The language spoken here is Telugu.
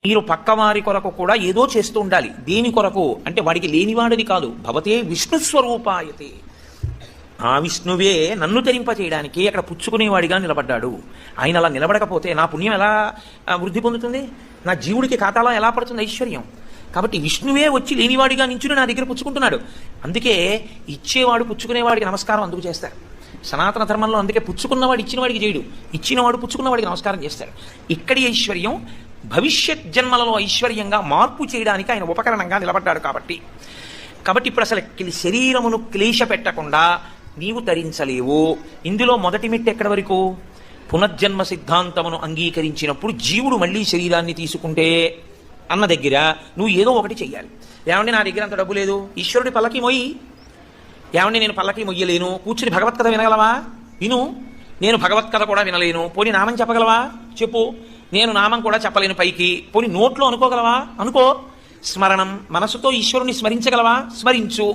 మీరు పక్కవారి కొరకు కూడా ఏదో చేస్తూ ఉండాలి. దేని కొరకు అంటే వాడికి లేనివాడిని కాదు. భవతే విష్ణు స్వరూపాయతే, ఆ విష్ణువే నన్ను తరింపచేయడానికి అక్కడ పుచ్చుకునేవాడిగా నిలబడ్డాడు. ఆయన అలా నిలబడకపోతే నా పుణ్యం ఎలా వృద్ధి పొందుతుంది? నా జీవుడికి ఖాతాలో ఎలా పడుతుంది ఐశ్వర్యం? కాబట్టి విష్ణువే వచ్చి లేనివాడిగా నించుని నా దగ్గర పుచ్చుకుంటున్నాడు. అందుకే ఇచ్చేవాడు పుచ్చుకునేవాడికి నమస్కారం అందుకు చేస్తారు. సనాతన ధర్మంలో అందుకే పుచ్చుకున్నవాడు ఇచ్చిన వాడికి చేయడు, ఇచ్చినవాడు పుచ్చుకున్నవాడికి నమస్కారం చేస్తాడు. ఇక్కడి ఐశ్వర్యం భవిష్యత్ జన్మలలో ఐశ్వర్యంగా మార్పు చేయడానికి ఆయన ఉపకరణంగా నిలబడ్డాడు. కాబట్టి ఇప్పుడు అసలు శరీరమును క్లేశ పెట్టకుండా నీవు తరించలేవు. ఇందులో మొదటి మెట్టు ఎక్కడి వరకు? పునర్జన్మ సిద్ధాంతమును అంగీకరించినప్పుడు జీవుడు మళ్ళీ శరీరాన్ని తీసుకుంటే అన్న దగ్గర నువ్వు ఏదో ఒకటి చెయ్యాలి. ఏమండి నా దగ్గర అంత డబ్బు లేదు, ఈశ్వరుడి పల్లకి మొయ్యి. ఏమండి నేను పల్లకి మొయ్యలేను, కూర్చుని భగవత్కథ వినగలవా? విను. నేను భగవత్కథ కూడా వినలేను, పోనీ నామం చెప్పగలవా? చెప్పు. నేను నామం కూడా చెప్పలేను పైకి, పోనీ నోట్లో అనుకోగలవా? అనుకో. స్మరణం, మనసుతో ఈశ్వరుని స్మరించగలవా? స్మరించు.